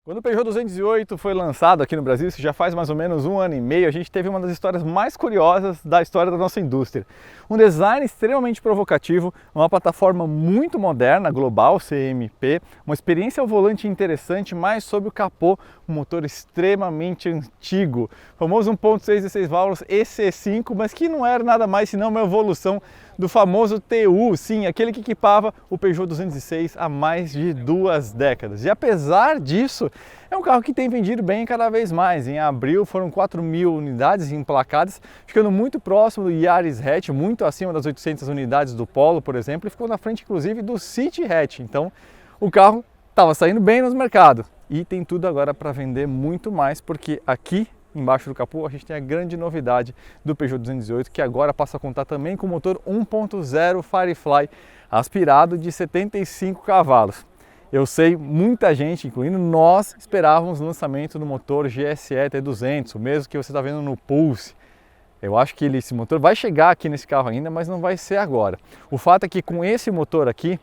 Quando o Peugeot 208 foi lançado aqui no Brasil, isso já faz mais ou menos 1 ano e meio, a gente teve uma das histórias mais curiosas da história da nossa indústria. Um design extremamente provocativo, uma plataforma muito moderna, global, CMP, uma experiência ao volante interessante, mas sob o capô, um motor extremamente antigo, o famoso 1.6 16 válvulas EC5, mas que não era nada mais senão uma evolução do famoso TU, sim, aquele que equipava o Peugeot 206 há mais de 2 décadas. E apesar disso, é um carro que tem vendido bem cada vez mais. Em abril foram 4.000 unidades emplacadas, ficando muito próximo do Yaris Hatch, muito acima das 800 unidades do Polo, por exemplo, e ficou na frente inclusive do City Hatch. Então o carro estava saindo bem nos mercados e tem tudo agora para vender muito mais, porque aqui embaixo do capô a gente tem a grande novidade do Peugeot 208, que agora passa a contar também com o motor 1.0 Firefly aspirado de 75 cavalos. Eu sei, muita gente, incluindo nós, esperávamos o lançamento do motor GSE T200, o mesmo que você está vendo no Pulse. Eu acho que esse motor vai chegar aqui nesse carro ainda, mas não vai ser agora. O fato é que com esse motor aqui,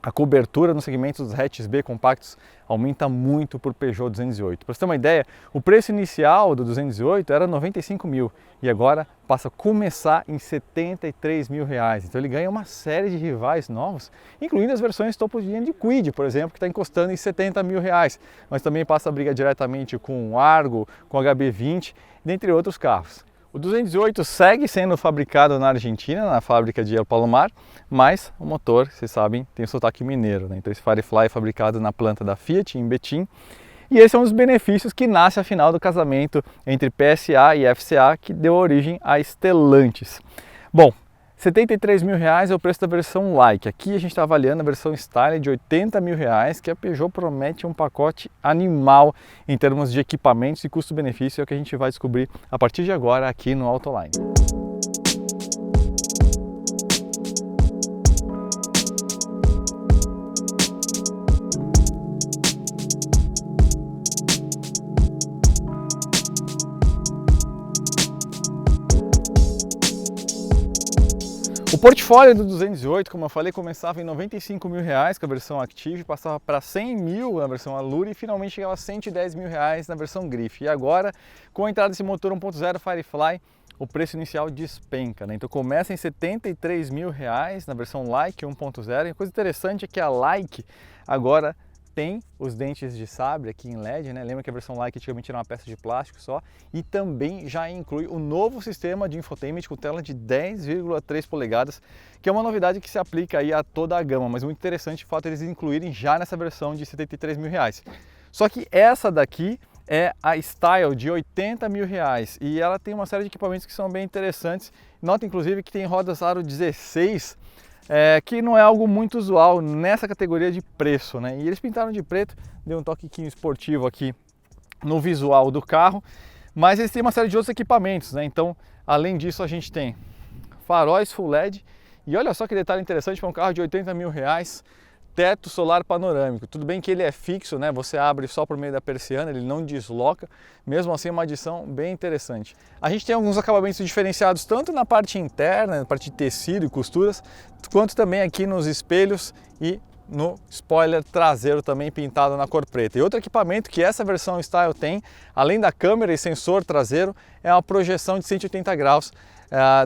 a cobertura no segmento dos hatches B compactos aumenta muito por Peugeot 208. Para você ter uma ideia, o preço inicial do 208 era 95 mil e agora passa a começar em 73 mil reais. Então ele ganha uma série de rivais novos, incluindo as versões topo de linha de Kwid, por exemplo, que está encostando em 70 mil reais. Mas também passa a briga diretamente com o Argo, com o HB20, dentre outros carros. O 208 segue sendo fabricado na Argentina, na fábrica de El Palomar, mas o motor, vocês sabem, tem o sotaque mineiro, né? Então esse Firefly é fabricado na planta da Fiat, em Betim, e esse é um dos benefícios que nasce afinal do casamento entre PSA e FCA, que deu origem a Stellantis. Bom, 73 mil reais é o preço da versão Like. Aqui a gente está avaliando a versão Style de 80 mil reais, que a Peugeot promete um pacote animal em termos de equipamentos e custo-benefício, é o que a gente vai descobrir a partir de agora aqui no Autoline. O portfólio do 208, como eu falei, começava em 95 mil reais com a versão Active, passava para 100 mil na versão Allure e finalmente chegava a 110 mil reais na versão Grife. E agora, com a entrada desse motor 1.0 Firefly, o preço inicial despenca, né? Então começa em 73 mil reais na versão Like 1.0. E a coisa interessante é que a Like agora tem os dentes de sabre aqui em LED, né? Lembra que a versão Like antigamente era uma peça de plástico só, e também já inclui o novo sistema de infotainment com tela de 10,3 polegadas, que é uma novidade que se aplica aí a toda a gama, mas muito interessante o fato de eles incluírem já nessa versão de 73 mil reais. Só que essa daqui é a Style de 80 mil reais e ela tem uma série de equipamentos que são bem interessantes. Nota inclusive que tem rodas aro 16, que não é algo muito usual nessa categoria de preço, né? E eles pintaram de preto, deu um toquezinho esportivo aqui no visual do carro, mas eles têm uma série de outros equipamentos, né? Então, além disso, a gente tem faróis Full LED e olha só que detalhe interessante para um carro de 80 mil reais, teto solar panorâmico. Tudo bem que ele é fixo, né? Você abre só por meio da persiana, ele não desloca. Mesmo assim, é uma adição bem interessante. A gente tem alguns acabamentos diferenciados tanto na parte interna, na parte de tecido e costuras, quanto também aqui nos espelhos e no spoiler traseiro também pintado na cor preta. E outro equipamento que essa versão Style tem, além da câmera e sensor traseiro, é uma projeção de 180 graus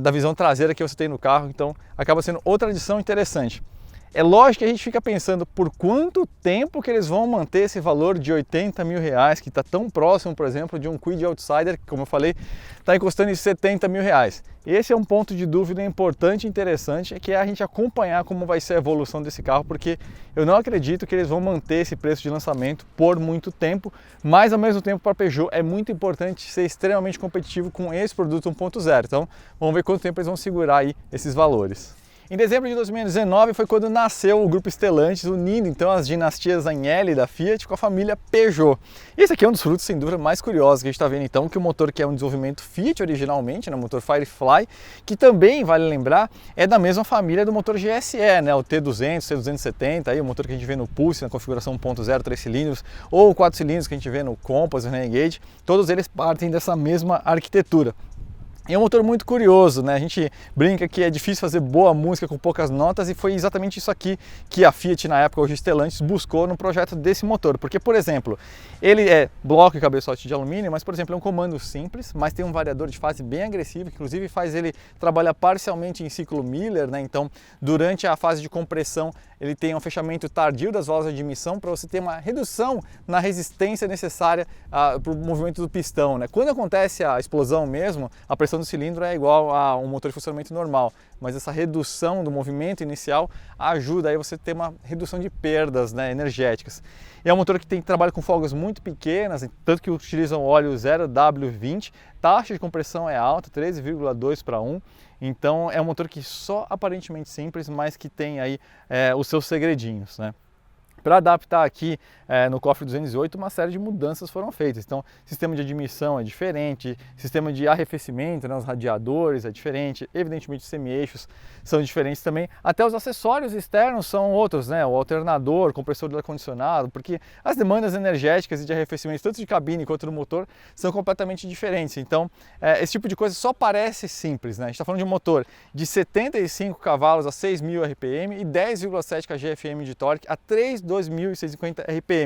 da visão traseira que você tem no carro. Então, acaba sendo outra adição interessante. É lógico que a gente fica pensando por quanto tempo que eles vão manter esse valor de 80 mil reais, que está tão próximo, por exemplo, de um Kwid Outsider, que, como eu falei, está encostando em 70 mil reais. Esse é um ponto de dúvida importante e interessante, que é a gente acompanhar como vai ser a evolução desse carro, porque eu não acredito que eles vão manter esse preço de lançamento por muito tempo, mas ao mesmo tempo para a Peugeot é muito importante ser extremamente competitivo com esse produto 1.0. Então vamos ver quanto tempo eles vão segurar aí esses valores. Em dezembro de 2019 foi quando nasceu o grupo Stellantis, unindo então as dinastias Agnelli da Fiat com a família Peugeot. E esse aqui é um dos frutos, sem dúvida, mais curiosos que a gente está vendo então, que o motor que é um desenvolvimento Fiat originalmente, né, o motor Firefly, que também, vale lembrar, é da mesma família do motor GSE, né, o T200, T270, aí, o motor que a gente vê no Pulse, na configuração 1.0, 3 cilindros, ou 4 cilindros que a gente vê no Compass, no Renegade, todos eles partem dessa mesma arquitetura. E é um motor muito curioso, né? A gente brinca que é difícil fazer boa música com poucas notas e foi exatamente isso aqui que a Fiat, na época, hoje Stellantis, buscou no projeto desse motor. Porque, por exemplo, ele é bloco e cabeçote de alumínio, mas, por exemplo, é um comando simples, mas tem um variador de fase bem agressivo, que inclusive faz ele trabalhar parcialmente em ciclo Miller, né? Então, durante a fase de compressão, ele tem um fechamento tardio das válvulas de admissão para você ter uma redução na resistência necessária para o movimento do pistão, né? Quando acontece a explosão mesmo, a pressão do cilindro é igual a um motor de funcionamento normal, mas essa redução do movimento inicial ajuda aí você a ter uma redução de perdas, né, energéticas. E é um motor que trabalha com folgas muito pequenas, tanto que utilizam óleo 0W20, taxa de compressão é alta, 13,2 para 1, então é um motor que só aparentemente simples, mas que tem aí os seus segredinhos, né? Para adaptar aqui no cofre 208, uma série de mudanças foram feitas. Então, sistema de admissão é diferente, sistema de arrefecimento, né, os radiadores é diferente, evidentemente os semi-eixos são diferentes também. Até os acessórios externos são outros, né, o alternador, compressor do ar-condicionado, porque as demandas energéticas e de arrefecimento, tanto de cabine quanto do motor, são completamente diferentes. Então, esse tipo de coisa só parece simples, né? A gente está falando de um motor de 75 cavalos a 6.000 RPM e 10,7 kgfm de torque a 2.650 RPM.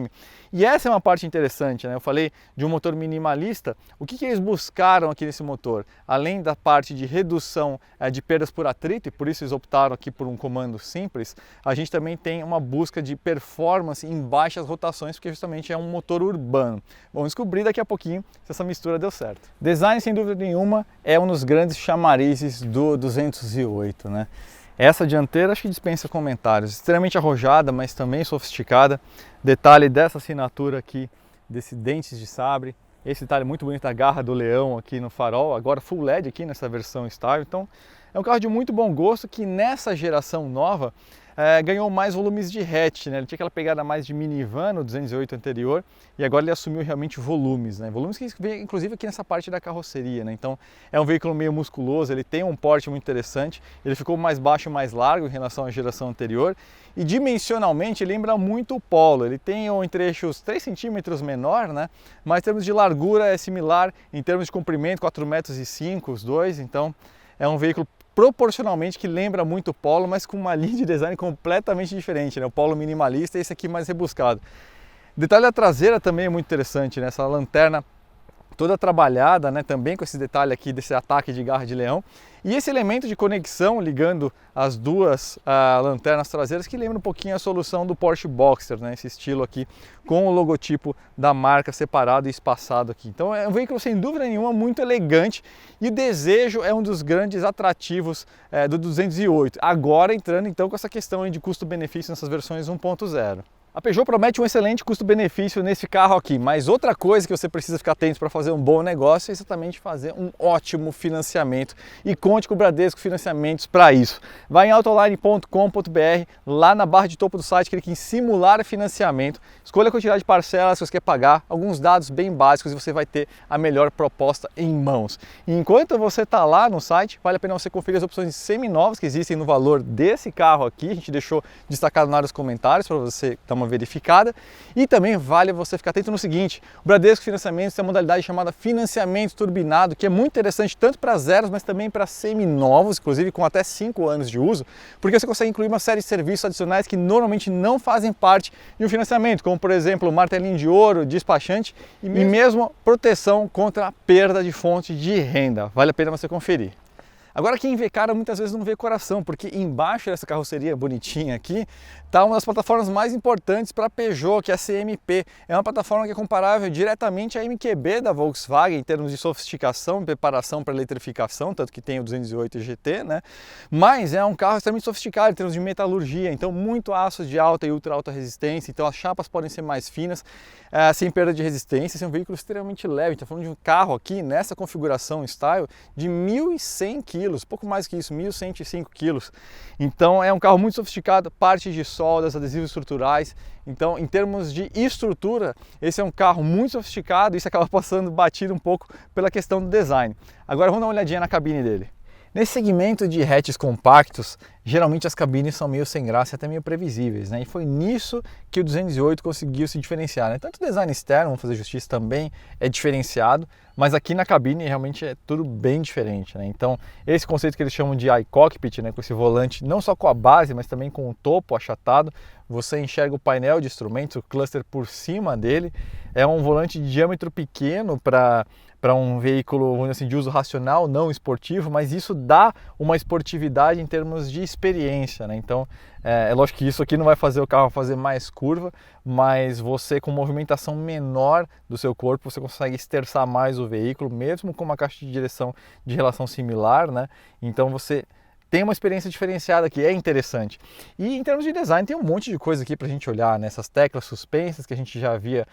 E essa é uma parte interessante, né? Eu falei de um motor minimalista. O que eles buscaram aqui nesse motor? Além da parte de redução de perdas por atrito, e por isso eles optaram aqui por um comando simples, a gente também tem uma busca de performance em baixas rotações, porque justamente é um motor urbano. Vamos descobrir daqui a pouquinho se essa mistura deu certo. Design, sem dúvida nenhuma, é um dos grandes chamarizes do 208, né? Essa dianteira acho que dispensa comentários, extremamente arrojada, mas também sofisticada. Detalhe dessa assinatura aqui, desse dentes de sabre, esse detalhe muito bonito da garra do leão aqui no farol, agora full LED aqui nessa versão Style. Então é um carro de muito bom gosto que nessa geração nova ganhou mais volumes de hatch, né? Ele tinha aquela pegada mais de minivan no 208 anterior e agora ele assumiu realmente volumes, né? Volumes que vem inclusive aqui nessa parte da carroceria, né? Então é um veículo meio musculoso, ele tem um porte muito interessante, ele ficou mais baixo e mais largo em relação à geração anterior e dimensionalmente lembra muito o Polo. Ele tem em trechos 3 centímetros menor, né? Mas em termos de largura é similar, em termos de comprimento 4,5 metros os dois, então é um veículo proporcionalmente que lembra muito o Polo, mas com uma linha de design completamente diferente, né? O Polo minimalista e esse aqui mais rebuscado. O detalhe da traseira também é muito interessante, né? Essa lanterna toda trabalhada, né? Também com esse detalhe aqui desse ataque de garra de leão. E esse elemento de conexão ligando as duas lanternas traseiras que lembra um pouquinho a solução do Porsche Boxster, né? Esse estilo aqui com o logotipo da marca separado e espaçado aqui. Então é um veículo sem dúvida nenhuma muito elegante e o desejo é um dos grandes atrativos do 208. Agora entrando então com essa questão aí de custo-benefício nessas versões 1.0. A Peugeot promete um excelente custo-benefício nesse carro aqui, mas outra coisa que você precisa ficar atento para fazer um bom negócio é exatamente fazer um ótimo financiamento e conte com o Bradesco Financiamentos para isso. Vai em autoline.com.br, lá na barra de topo do site, clique em simular financiamento, escolha a quantidade de parcelas que você quer pagar, alguns dados bem básicos e você vai ter a melhor proposta em mãos. E enquanto você está lá no site, vale a pena você conferir as opções seminovas que existem no valor desse carro aqui, a gente deixou destacado na área dos comentários para você dar uma verificada, e também vale você ficar atento no seguinte: o Bradesco Financiamentos tem uma modalidade chamada financiamento turbinado, que é muito interessante tanto para zeros, mas também para seminovos, inclusive com até 5 anos de uso, porque você consegue incluir uma série de serviços adicionais que normalmente não fazem parte de um financiamento, como por exemplo martelinho de ouro, despachante e mesmo proteção contra a perda de fonte de renda. Vale a pena você conferir. Agora quem vê cara muitas vezes não vê coração, porque embaixo dessa carroceria bonitinha aqui está uma das plataformas mais importantes para a Peugeot, que é a CMP. É uma plataforma que é comparável diretamente à MQB da Volkswagen em termos de sofisticação e preparação para eletrificação, tanto que tem o 208 GT, né? Mas é um carro extremamente sofisticado em termos de metalurgia, então muito aço de alta e ultra alta resistência, então as chapas podem ser mais finas, sem perda de resistência. Esse é um veículo extremamente leve, está falando de um carro aqui nessa configuração Style de 1.100 kg, pouco mais que isso, 1.105 kg. Então é um carro muito sofisticado, parte de soldas, adesivos estruturais. Então, em termos de estrutura, esse é um carro muito sofisticado e isso acaba passando batido um pouco pela questão do design. Agora vamos dar uma olhadinha na cabine dele. Nesse segmento de hatches compactos, geralmente as cabines são meio sem graça e até meio previsíveis, né? E foi nisso que o 208 conseguiu se diferenciar, né? Tanto o design externo, vamos fazer justiça, também é diferenciado, mas aqui na cabine realmente é tudo bem diferente, né? Então, esse conceito que eles chamam de iCockpit, né, com esse volante não só com a base, mas também com o topo achatado, você enxerga o painel de instrumentos, o cluster por cima dele, é um volante de diâmetro pequeno para um veículo, vamos dizer assim, de uso racional, não esportivo, mas isso dá uma esportividade em termos de experiência, né? Então, é lógico que isso aqui não vai fazer o carro fazer mais curva, mas você com movimentação menor do seu corpo, você consegue esterçar mais o veículo, mesmo com uma caixa de direção de relação similar, né? Então você tem uma experiência diferenciada aqui, é interessante. E em termos de design tem um monte de coisa aqui para a gente olhar, né? Essas teclas suspensas que a gente já via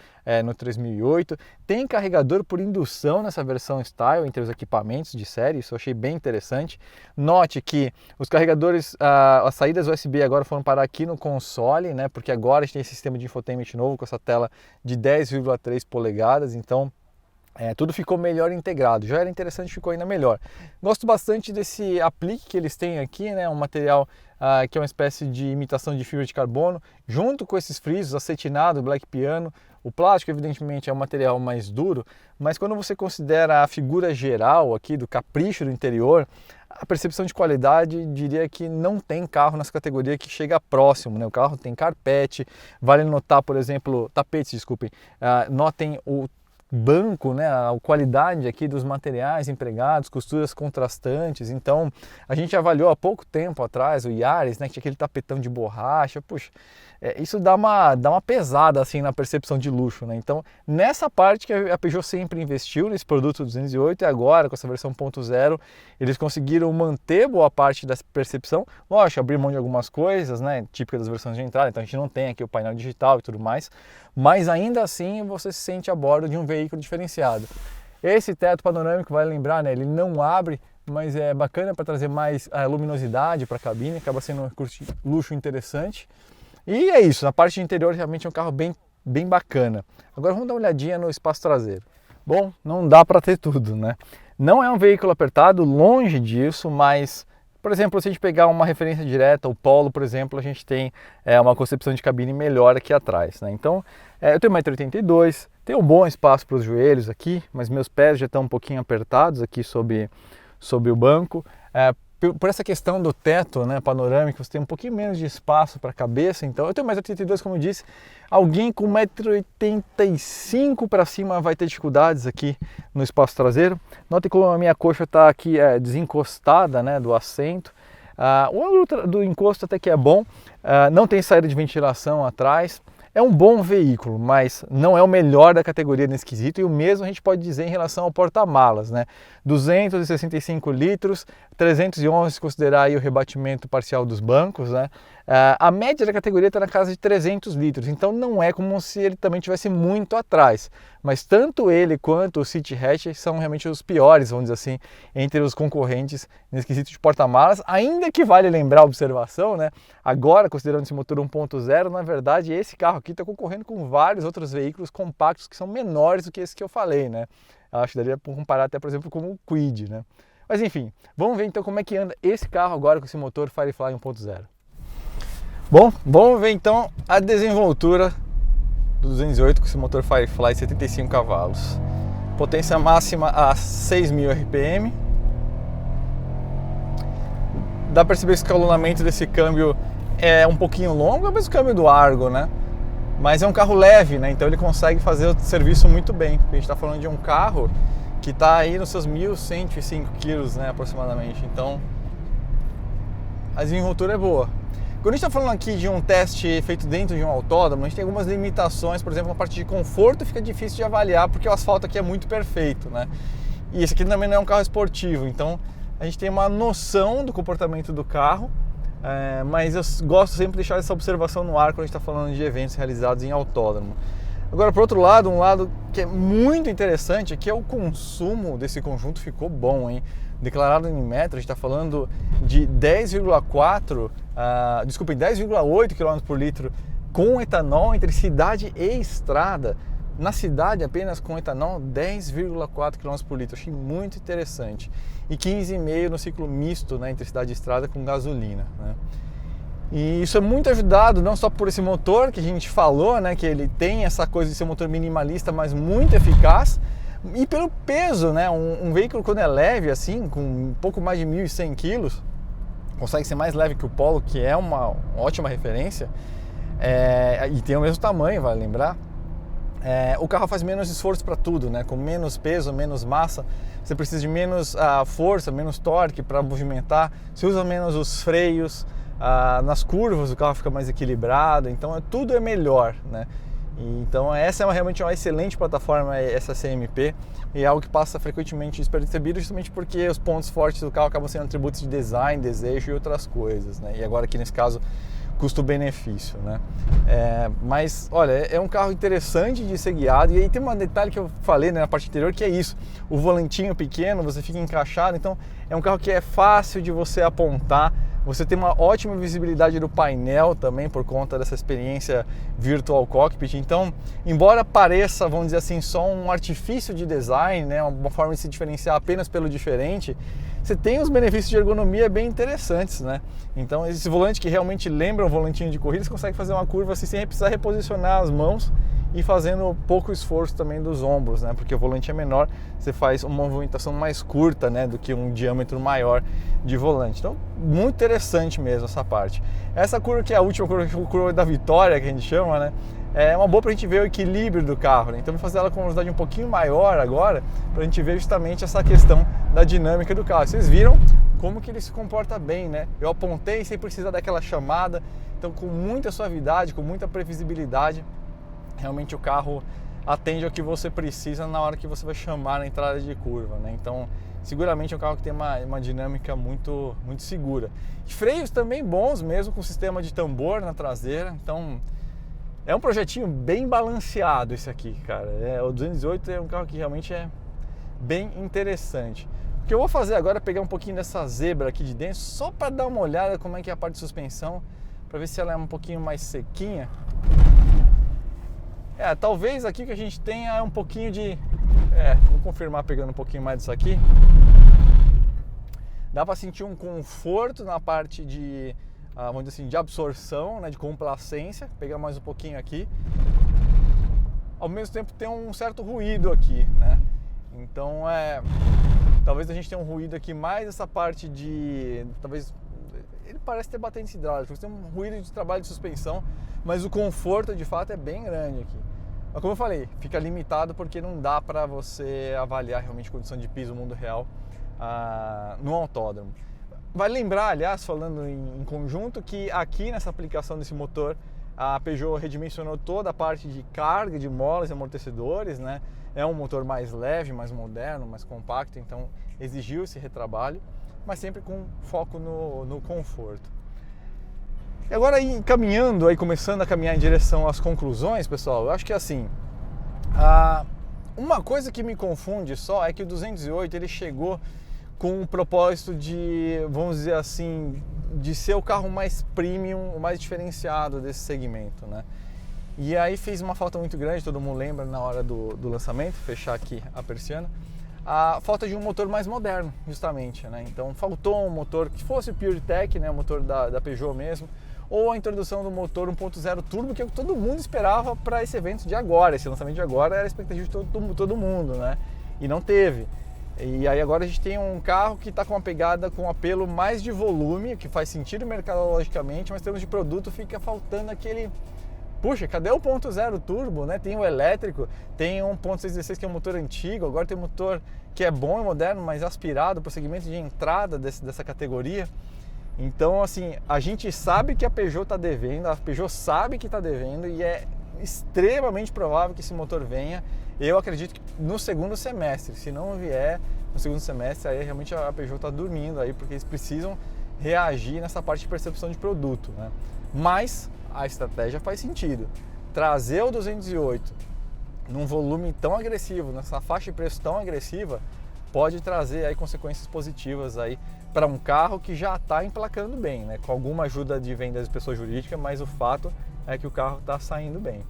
no 3008. Tem carregador por indução nessa versão Style entre os equipamentos de série, isso eu achei bem interessante. Note que os carregadores, as saídas USB agora foram parar aqui no console, né? Porque agora a gente tem esse sistema de infotainment novo com essa tela de 10,3 polegadas, então tudo ficou melhor integrado, já era interessante, ficou ainda melhor. Gosto bastante desse aplique que eles têm aqui, né, um material que é uma espécie de imitação de fibra de carbono, junto com esses frisos, acetinado, black piano. O plástico, evidentemente, é um material mais duro, mas quando você considera a figura geral aqui do capricho do interior, a percepção de qualidade, diria que não tem carro nessa categoria que chega próximo, né? O carro tem carpete, vale notar, por exemplo, tapetes, desculpem, notem o banco, né, a qualidade aqui dos materiais empregados, costuras contrastantes. Então a gente avaliou há pouco tempo atrás o Yaris, né, que tinha aquele tapetão de borracha. Puxa, isso dá uma pesada assim na percepção de luxo, né? Então nessa parte que a Peugeot sempre investiu nesse produto 208, e agora com essa versão 1.0 eles conseguiram manter boa parte dessa percepção. Lógico, abrir mão de algumas coisas, né, típica das versões de entrada, então a gente não tem aqui o painel digital e tudo mais, mas ainda assim você se sente a bordo de um veículo diferenciado. Esse teto panorâmico, vale lembrar, né, ele não abre, mas é bacana para trazer mais luminosidade para a cabine, acaba sendo um luxo interessante. E é isso, na parte de interior realmente é um carro bem bacana. Agora vamos dar uma olhadinha no espaço traseiro. Bom, não dá para ter tudo, né? Não é um veículo apertado, longe disso, mas, por exemplo, se a gente pegar uma referência direta, o Polo, por exemplo, a gente tem uma concepção de cabine melhor aqui atrás, né? Então, eu tenho 1,82 m, tenho um bom espaço para os joelhos aqui, mas meus pés já estão um pouquinho apertados aqui sob o banco. Por essa questão do teto, né, panorâmico, você tem um pouquinho menos de espaço para a cabeça, então eu tenho 1,82 m, como eu disse, alguém com 1,85 m para cima vai ter dificuldades aqui no espaço traseiro. Note como a minha coxa está aqui desencostada, né, do assento. O ângulo do encosto até que é bom, não tem saída de ventilação atrás. É um bom veículo, mas não é o melhor da categoria nesse quesito, e o mesmo a gente pode dizer em relação ao porta-malas, né? 265 litros, 311 se considerar aí o rebatimento parcial dos bancos, né? A média da categoria está na casa de 300 litros, então não é como se ele também tivesse muito atrás, mas tanto ele quanto o City Hatch são realmente os piores, vamos dizer assim, entre os concorrentes nesse quesito de porta-malas, ainda que vale lembrar a observação, né? Agora, considerando esse motor 1.0, na verdade esse carro aqui está concorrendo com vários outros veículos compactos que são menores do que esse que eu falei, né? Eu acho que daria para comparar até, por exemplo, com o Kwid, né? Mas enfim, vamos ver então como é que anda esse carro agora com esse motor Firefly 1.0. Bom, vamos ver então a desenvoltura do 208 com esse motor Firefly 75 cavalos. Potência máxima a 6.000 RPM. Dá para perceber que o escalonamento desse câmbio é um pouquinho longo, é o mesmo câmbio do Argo, né? Mas é um carro leve, né? Então ele consegue fazer o serviço muito bem. A gente está falando de um carro que está aí nos seus 1.105 quilos, né, aproximadamente. Então a desenvoltura é boa. Quando a gente está falando aqui de um teste feito dentro de um autódromo, a gente tem algumas limitações, por exemplo, na parte de conforto fica difícil de avaliar porque o asfalto aqui é muito perfeito, né? E esse aqui também não é um carro esportivo, então a gente tem uma noção do comportamento do carro, mas eu gosto sempre de deixar essa observação no ar quando a gente está falando de eventos realizados em autódromo. Agora, por outro lado, um lado que é muito interessante é que o consumo desse conjunto ficou bom, hein? Declarado em metro, a gente está falando de 10,8 km por litro com etanol entre cidade e estrada. Na cidade, apenas com etanol, 10,4 km por litro. Achei muito interessante. E 15,5 no ciclo misto, né, entre cidade e estrada com gasolina, né? E isso é muito ajudado não só por esse motor que a gente falou, né, que ele tem essa coisa de ser um motor minimalista, mas muito eficaz, e pelo peso, né? Um veículo quando é leve assim, com um pouco mais de 1.100 kg, consegue ser mais leve que o Polo, que é uma ótima referência, e tem o mesmo tamanho, vale lembrar. O carro faz menos esforço para tudo, né? Com menos peso, menos massa, você precisa de menos força, menos torque para movimentar, você usa menos os freios, nas curvas o carro fica mais equilibrado, então tudo é melhor, né? Então essa é realmente uma excelente plataforma, essa CMP, e é algo que passa frequentemente despercebido justamente porque os pontos fortes do carro acabam sendo atributos de design, desejo e outras coisas, né? E agora aqui nesse caso, custo-benefício, né? Mas olha, é um carro interessante de ser guiado, e aí tem um detalhe que eu falei, né, na parte interior, que é isso: o volantinho pequeno, você fica encaixado, então é um carro que é fácil de você apontar. Você tem uma ótima visibilidade do painel também por conta dessa experiência Virtual Cockpit. Então, embora pareça, vamos dizer assim, só um artifício de design, né, uma forma de se diferenciar apenas pelo diferente, você tem os benefícios de ergonomia bem interessantes, né? Então, esse volante que realmente lembra um volantinho de corrida, você consegue fazer uma curva assim, sem precisar reposicionar as mãos e fazendo pouco esforço também dos ombros, né? Porque o volante é menor, você faz uma movimentação mais curta, né, do que um diâmetro maior de volante. Então, muito interessante mesmo essa parte. Essa curva que é a última curva da vitória, que a gente chama, né? É uma boa para a gente ver o equilíbrio do carro, né? Então, vou fazer ela com uma velocidade um pouquinho maior agora, para a gente ver justamente essa questão da dinâmica do carro. Vocês viram como que ele se comporta bem, né? Eu apontei sem precisar daquela chamada, então com muita suavidade, com muita previsibilidade, realmente o carro atende ao que você precisa na hora que você vai chamar na entrada de curva, né? Então, seguramente é um carro que tem uma dinâmica muito, muito segura. Freios também bons, mesmo com sistema de tambor na traseira. Então, é um projetinho bem balanceado esse aqui, cara. O 208 é um carro que realmente é bem interessante. O que eu vou fazer agora é pegar um pouquinho dessa zebra aqui de dentro, só para dar uma olhada como é que é a parte de suspensão, para ver se ela é um pouquinho mais sequinha. Talvez aqui que a gente tenha é um pouquinho de... vou confirmar pegando um pouquinho mais disso aqui. Dá para sentir um conforto na parte de, vamos dizer assim, de absorção, né, de complacência. Pegar mais um pouquinho aqui. Ao mesmo tempo tem um certo ruído aqui, né? Então talvez a gente tenha um ruído aqui mais essa parte de... Talvez... Ele parece ter batentes hidráulicas, tem um ruído de trabalho de suspensão, mas o conforto de fato é bem grande aqui. Mas como eu falei, fica limitado porque não dá para você avaliar realmente condição de piso no mundo real no autódromo. Vale lembrar, aliás, falando em conjunto, que aqui nessa aplicação desse motor, a Peugeot redimensionou toda a parte de carga de molas e amortecedores, né? É um motor mais leve, mais moderno, mais compacto, então exigiu esse retrabalho, mas sempre com foco no conforto. E agora começando a caminhar em direção às conclusões, pessoal, eu acho que assim, uma coisa que me confunde só é que o 208 ele chegou com o propósito de, vamos dizer assim, de ser o carro mais premium, o mais diferenciado desse segmento, né? E aí fez uma falta muito grande, todo mundo lembra na hora do lançamento, fechar aqui a persiana, a falta de um motor mais moderno, justamente, né? Então faltou um motor que fosse o PureTech, né, o motor da Peugeot mesmo, ou a introdução do motor 1.0 turbo, que todo mundo esperava para esse evento de agora, esse lançamento de agora era a expectativa de todo mundo, né? E não teve. E aí agora a gente tem um carro que está com uma pegada com um apelo mais de volume, que faz sentido mercadologicamente, mas em termos de produto fica faltando aquele... Puxa, cadê o 1.0 turbo, né? Tem o elétrico, tem um 1.616 que é um motor antigo, agora tem um motor que é bom e moderno, mas aspirado para o segmento de entrada dessa categoria. Então, assim, a gente sabe que a Peugeot está devendo, a Peugeot sabe que está devendo e é extremamente provável que esse motor venha. Eu acredito que no segundo semestre, se não vier no segundo semestre, aí realmente a Peugeot está dormindo aí, porque eles precisam reagir nessa parte de percepção de produto, né? Mas a estratégia faz sentido. Trazer o 208 num volume tão agressivo, nessa faixa de preço tão agressiva, pode trazer aí consequências positivas aí para um carro que já está emplacando bem, né? Com alguma ajuda de vendas de pessoa jurídica, mas o fato é que o carro está saindo bem.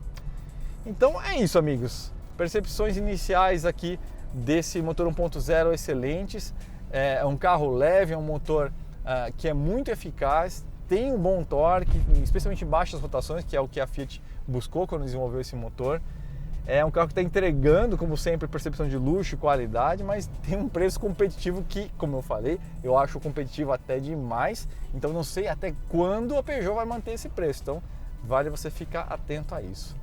Então é isso, amigos. Percepções iniciais aqui desse motor 1.0 excelentes. É um carro leve, é um motor que é muito eficaz, tem um bom torque, especialmente em baixas rotações, que é o que a Fiat buscou quando desenvolveu esse motor. É um carro que está entregando, como sempre, percepção de luxo e qualidade, mas tem um preço competitivo que, como eu falei, eu acho competitivo até demais. Então não sei até quando a Peugeot vai manter esse preço. Então vale você ficar atento a isso.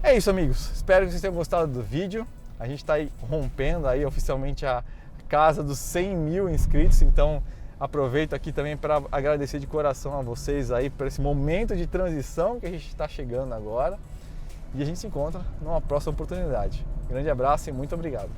É isso, amigos. Espero que vocês tenham gostado do vídeo. A gente está aí rompendo aí oficialmente a casa dos 100 mil inscritos. Então aproveito aqui também para agradecer de coração a vocês aí por esse momento de transição que a gente está chegando agora. E a gente se encontra numa próxima oportunidade. Grande abraço e muito obrigado.